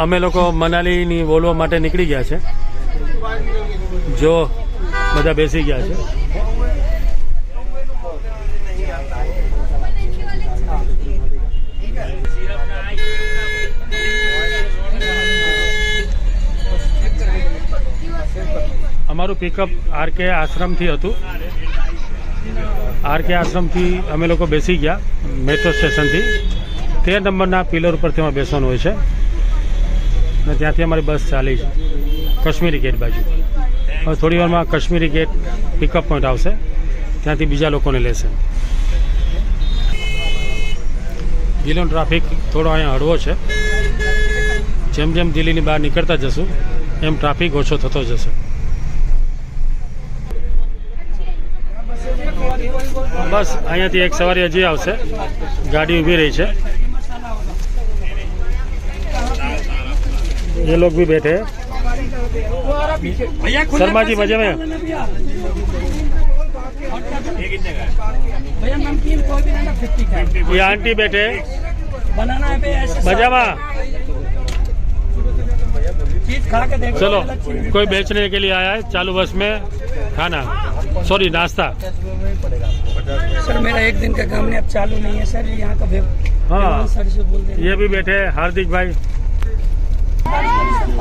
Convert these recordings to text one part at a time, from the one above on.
અમે લોકો મનાલીની વોલ્વો માટે નીકળી ગયા છે. જો બધા બેસી ગયા છે. અમારું પિકઅપ આરકે આશ્રમથી હતું. આરકે આશ્રમથી અમે લોકો બેસી ગયા મેટ્રો સ્ટેશનથી. 13 નંબરના પિલર ઉપર તેમાં બેસવાનું હોય છે અને ત્યાંથી અમારી બસ ચાલી છે કાશ્મીરી ગેટ બાજુ. હવે થોડી વારમાં કાશ્મીરી ગેટ પિકઅપ પોઈન્ટ આવશે, ત્યાંથી બીજા લોકોને લેશે. દિલ્હીનો ટ્રાફિક થોડો અહીંયા હળવો છે. જેમ જેમ દિલ્હીની બહાર નીકળતા જશું એમ ટ્રાફિક ઓછો થતો જશે. બસ અહીંયાથી એક સવારી હજી આવશે. ગાડી ઊભી રહી છે. ये लोग भी बैठे हैं. शर्मा जी मजे में? ये आंटी बैठे मजा में. चलो कोई बेचने के लिए आया है चालू बस में खाना, सॉरी नाश्ता. सर मेरा एक दिन का काम नहीं, अब चालू नहीं है सर. यहाँ का हाँ सर से बोल दें. ये भी बैठे हैं हार्दिक भाई,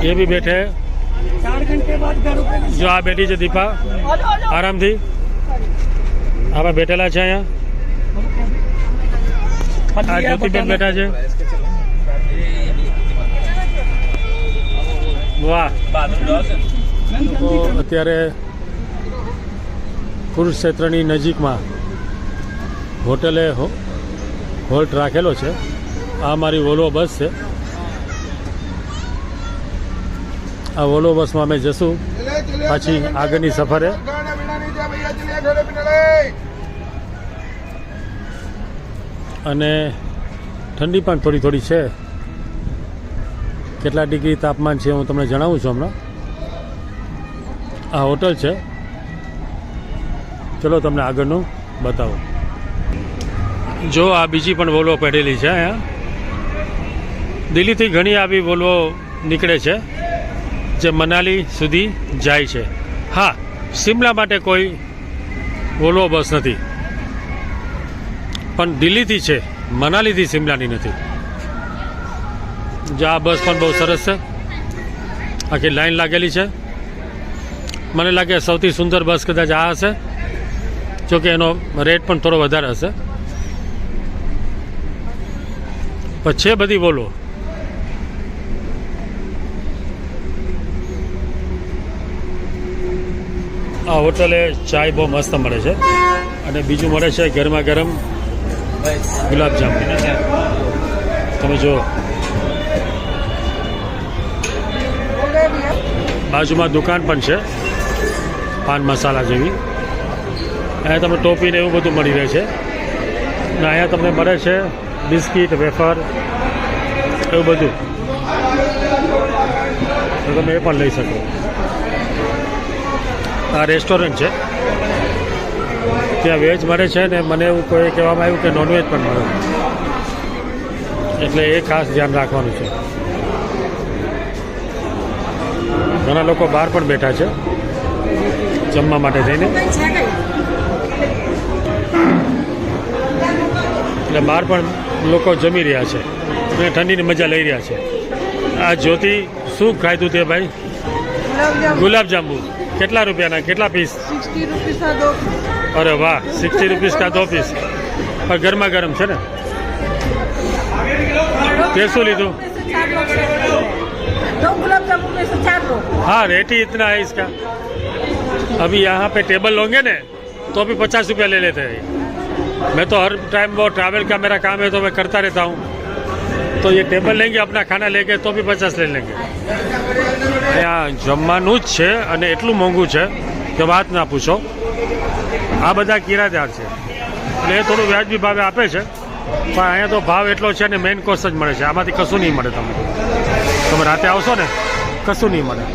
ये भी बैठे हैं. 4 घंटे बाद घर ऊपर जो आ बैठी છે દીપા આરામથી. આપણે બેઠેલા છે અહીંયા. આ જ્યોતિબેન બેઠા છે. વાહ. તો અત્યારે કુરુક્ષેત્રની નજીકમાં હોટલે હોલ્ટ રાખેલો છે. આ મારી વોલ્વો બસ છે. આ વોલ્વો બસમાં અમે જશું પાછી આગળની સફરે. અને ઠંડી પણ થોડી થોડી છે. કેટલા ડિગ્રી તાપમાન છે હું તમને જણાવું છું હમણાં. આ હોટલ છે. ચલો તમને આગળનું બતાવો. જો આ બીજી પણ વોલ્વો પડેલી છે અહીંયા. દિલ્હીથી ઘણી આવી વોલ્વો નીકળે છે જે મનાલી સુધી જાય છે. હા, શિમલા માટે કોઈ વોલ્વો બસ નથી, પણ દિલ્હીથી છે, મનાલીથી શિમલાની નથી. જો આ બસ પણ બહુ સરસ છે. આખી લાઈન લાગેલી છે. મને લાગે સૌથી સુંદર બસ કદાચ આ હશે, જોકે એનો રેટ પણ થોડો વધારે હશે. પણ છે બધી વોલ્વો. આ હોટલે ચાય બહુ મસ્ત મળે છે અને બીજું મળે છે ગરમા ગરમ ગુલાબજાંબુ. તમે જો બાજુમાં દુકાન પણ છે પાન મસાલા જેવી. અહીંયા તમને ટોપી ને એવું બધું મળી રહે છે. અને અહીંયા તમને મળે છે બિસ્કીટ, વેફર, એવું બધું. તો તમે એ પણ લઈ શકો. આ રેસ્ટોરન્ટ છે, ત્યાં વેજ મળે છે ને મને એવું કોઈ કહેવામાં આવ્યું કે નોનવેજ પણ મળે, એટલે એ ખાસ ધ્યાન રાખવાનું છે. ઘણા લોકો બહાર પણ બેઠા છે જમવા માટે થઈને, એટલે બહાર પણ લોકો જમી રહ્યા છે અને ઠંડીની મજા લઈ રહ્યા છે. આ જ્યોતિ શું ખાધું તે ભાઈ? ગુલાબજાંબુ. કેટલા રૂપિયાના, કેટલા પીસ? 60 रुपीस का 2. અરે વાહ, 60 રૂપીસ કા 2 પીસ. પણ ગરમા ગરમ છે ને? તે શું લીધું? 2 गुलाब जामुन में से 4 लो. हाँ, रेट ही इतना है इसका. अभी यहाँ पे टेबल लोगे ने तो भी 50 रुपया ले लेते हैं. मैं तो हर टाइम वो ट्रैवल का मेरा काम है तो मैं करता रहता हूँ. तो ये टेबल लेंगे अपना खाना लेके तो भी 50 ले लेंगे. અહીંયા જમવાનું જ છે અને એટલું મોંઘું છે કે વાત ના પૂછો. આ બધા કિરાદાર છે એટલે એ થોડું વ્યાજબી ભાવે આપે છે, પણ અહીંયા તો ભાવ એટલો છે ને મેઇન કોર્સ જ મળે છે. આમાંથી કશું નહીં મળે. તમે રાતે આવશો ને કશું નહીં મળે.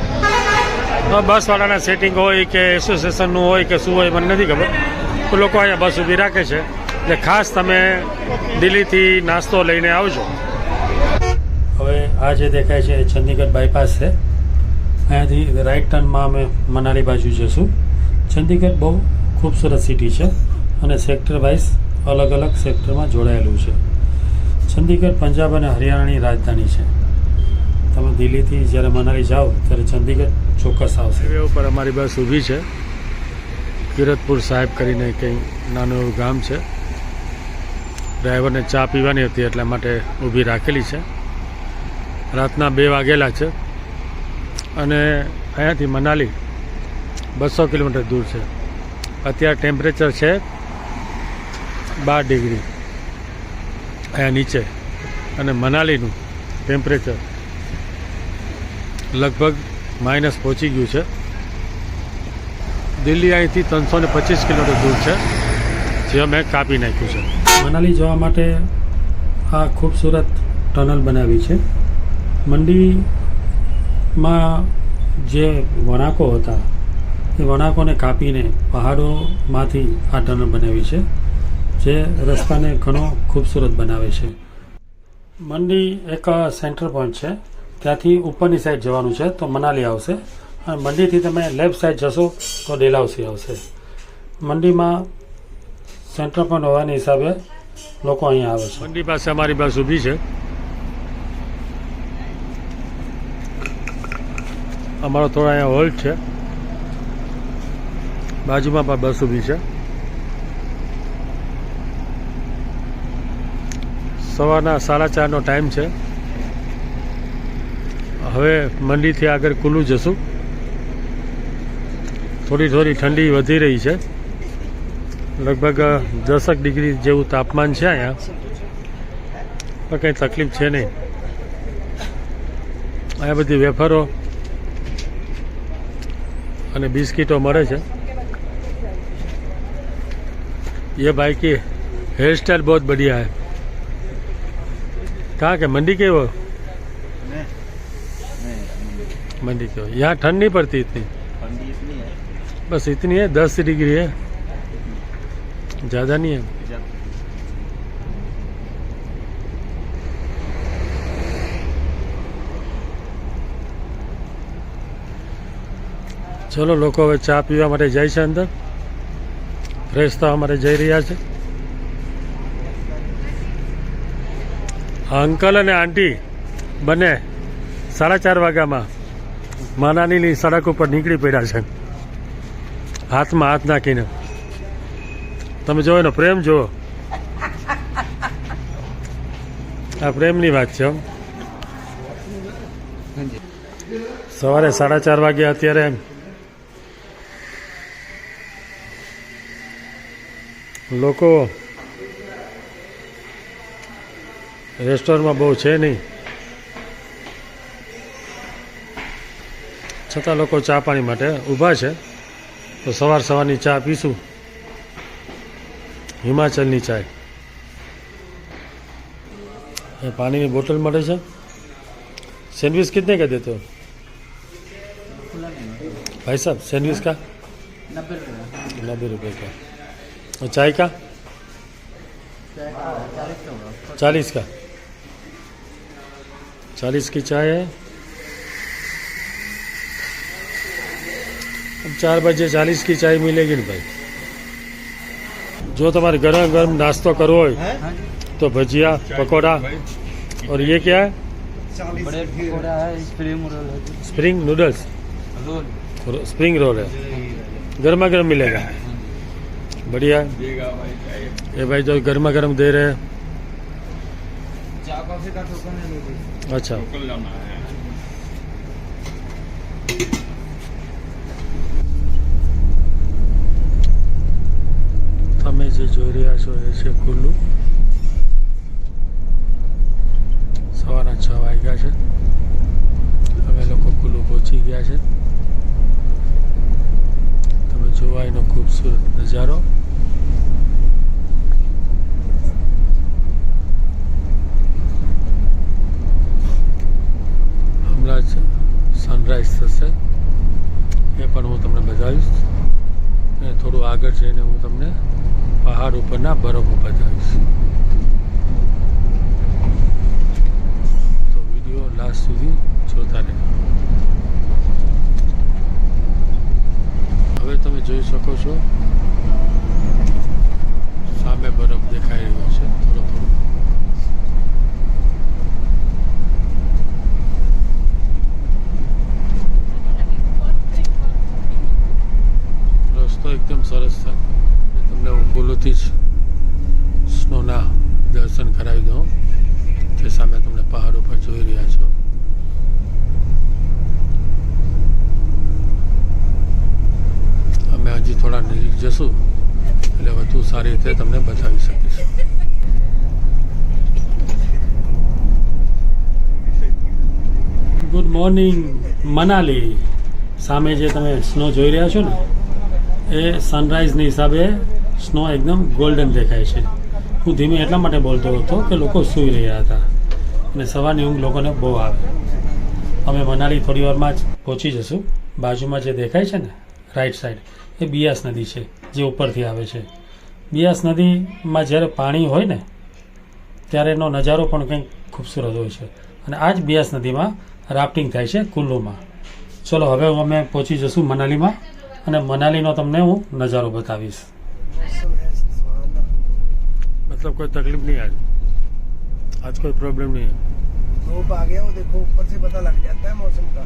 બસવાળાના સેટિંગ હોય કે એસોસિએશનનું હોય કે શું હોય મને નથી ખબર, તો લોકો અહીંયા બસ ઊભી રાખે છે. એટલે ખાસ તમે દિલ્હીથી નાસ્તો લઈને આવજો. હવે આ જે દેખાય છે એ ચંદીગઢ બાયપાસ છે. અહીંયાથી રાઈટ ટર્નમાં અમે મનાલી બાજુ જઈશું. ચંદીગઢ બહુ ખૂબસૂરત સિટી છે અને સેક્ટર વાઇઝ અલગ અલગ સેક્ટરમાં જોડાયેલું છે. ચંદીગઢ પંજાબ અને હરિયાણાની રાજધાની છે. તમે દિલ્હીથી જ્યારે મનાલી જાઓ ત્યારે ચંદીગઢ ચોક્કસ આવશે. હાઈવે ઉપર અમારી બસ ઊભી છે. કિરતપુર સાહેબ કરીને કંઈ નાનું એવું ગામ છે. ડ્રાઈવરને ચા પીવાની હતી એટલા માટે ઊભી રાખેલી છે. રાતના 2 વાગેલા છે અને અહીંયાથી મનાલી 200 કિલોમીટર દૂર છે. અત્યારે ટેમ્પરેચર છે 12 ડિગ્રી અહીંયા નીચે અને મનાલીનું ટેમ્પરેચર લગભગ માઇનસ પહોંચી ગયું છે. દિલ્હી અહીંથી 325 કિલોમીટર દૂર છે જે મેં કાપી નાખ્યું છે. મનાલી જવા માટે આ ખૂબસૂરત ટનલ બનાવી છે. મંડીમાં જે વણાકો હતા એ વણાકોને કાપીને પહાડોમાંથી આ ટનલ બનાવી છે જે રસ્તાને ઘણો ખૂબસૂરત બનાવે છે. મંડી એક સેન્ટર પોઈન્ટ છે. ત્યાંથી ઉપરની સાઈડ જવાનું છે તો મનાલી આવશે અને મંડીથી તમે લેફ્ટ સાઈડ જશો તો ડેલહાઉસી આવશે. મંડીમાં સેન્ટર પોઈન્ટ હોવાના હિસાબે લોકો અહીંયા આવે છે. મંડી પાસે અમારી બસ ઊભી છે. અમારો થોડા અહીંયા હોલ્ટ છે. બાજુમાં પણ બસ ઊભી છે. સવારના 4:30નો ટાઈમ છે. હવે મંડીથી આગળ કુલ્લુ જશું. થોડી ઠંડી વધી રહી છે. લગભગ 10 ડિગ્રી જેવું તાપમાન છે અહીંયા, પણ કંઈ તકલીફ છે નહીં. અહીંયા બધી વેફરો અને બિસ્કીટો મળે છે. ये भाई की हेयर स्टाइल बहुत बढ़िया है. कहाँ के मंडी के वो? मंडी के हो. यहाँ ठंड नहीं पड़ती इतनी? बस इतनी है, 10 डिग्री है, ज़्यादा नहीं है. ચલો લોકો હવે ચા પીવા માટે જાય છે અંદર. ફ્રેશ થવા માટે જઈ રહ્યા છે. અંકલ અને આંટી બંને 4:30 વાગ્યામાં મનાલીની સડક ઉપર નીકળી પડ્યા છે હાથમાં હાથ નાખીને. તમે જો એનો પ્રેમ જુઓ. આ પ્રેમની વાત છે. સવારે 4:30 વાગ્યા. અત્યારે લોકો રેસ્ટોરન્ટમાં બહુ છે નહીં, છતાં લોકો ચા પાણી માટે ઊભા છે. તો સવારની ચા પીશું. હિમાચલની ચાય. પાણીની બોટલ મળે છે. सैंडविच कितने का देते हो भाई साहब? सैंडविच का 90 रुपये का. और चाय का 40 का. 40 की चाय है. अब 4 बजे 40 की चाय मिलेगी ना भाई. जो तुम्हारे गरम गरम नाश्ता करो तो भजिया पकौड़ा. और ये क्या है? Spring noodles. स्प्रिंग रोल है. गर्मा गर्म मिलेगा. बढ़िया. ये भाई जो गर्मा गर्म दे रहे हैं. अच्छा. તમે જે જોઈ રહ્યા છો એ છે કુલ્લુ. સવારના 6 વાગ્યા છે. અમે લોકો કુલ્લુ પહોંચી ગયા છે. તમે જોવા એનો ખૂબસૂરત નજારો. હમણાં જ સનરાઈઝ થશે એ પણ હું તમને બતાવીશ. અને થોડું આગળ જઈને હું તમને પહાડ ઉપરના બરફો બતાવીશ. તો વિડીયો લાસ્ટ સુધી જોતા રહે. હવે તમે જોઈ શકો છો સામે બરફ દેખાઈ રહ્યો છે થોડો થોડો. રસ્તો એકદમ સરસ છે. તમને હું ફૂલોથી જ સ્નોના દર્શન કરાવી દઉં. તે સામે તમને પહાડ ઉપર જોઈ રહ્યા છો. અમે હજી થોડા નજીક જશું એટલે વધુ સારી રીતે તમને બતાવી શકીશું. Good morning Manali. સામે જે તમે સ્નો જોઈ રહ્યા છો ને એ સનરાઈઝની હિસાબે સ્નો એકદમ ગોલ્ડન દેખાય છે. હું ધીમે એટલા માટે બોલતો હતો કે લોકો સૂઈ રહ્યા હતા અને સવારની ઊંઘ લોકોને બહુ આવે. અમે મનાલી થોડી વારમાં જ પહોંચી જશું. બાજુમાં જે દેખાય છે ને રાઈટ સાઈડ એ બિયાસ નદી છે જે ઉપરથી આવે છે. બિયાસ નદીમાં જ્યારે પાણી હોય ને ત્યારે એનો નજારો પણ કંઈક ખૂબસૂરત હોય છે. અને આ જ બિયાસ નદીમાં રાફ્ટિંગ થાય છે કુલ્લુમાં. ચલો હવે અમે પહોંચી જશું મનાલીમાં અને મનાલીનો તમને હું નજારો બતાવીશ. मतलब कोई तकलीफ नहीं आज कोई प्रॉब्लम नहीं है. धूप आ गया वो देखो ऊपर से पता लग जाता है मौसम का.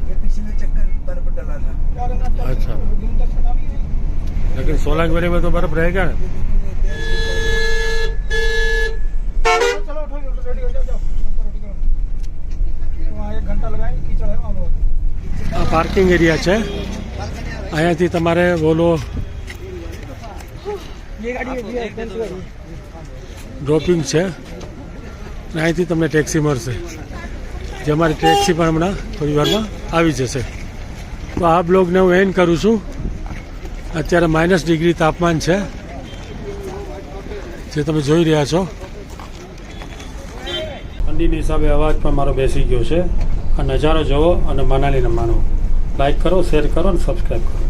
ये पिछले चक्कर बर्फ डला था. अच्छा लेकिन सोलांगवेरी में तो बर्फ रहेगा ना. चलो रेडी हो जाओ. वहाँ 1 घंटा लगाएंगे कीचड़ है वहाँ बहुत. આ પાર્કિંગ એરિયા છે. અહીંયાથી તમારે બોલો ये गाड़ी है कौन सी गाड़ी? ડ્રોપિંગ છે. અહીંથી તમને ટેક્સી મળશે. જે અમારી ટેક્સી પણ હમણાં થોડી વારમાં આવી જશે. તો આ બ્લોગને હું એન્ડ કરું છું. અત્યારે -ડિગ્રી તાપમાન છે જે તમે જોઈ રહ્યા છો. ઠંડીની હિસાબે અવાજ પણ મારો બેસી ગયો છે. આ નજારો જુઓ અને મનાલીને માનો. લાઈક કરો, શેર કરો અને સબસ્ક્રાઈબ કરો.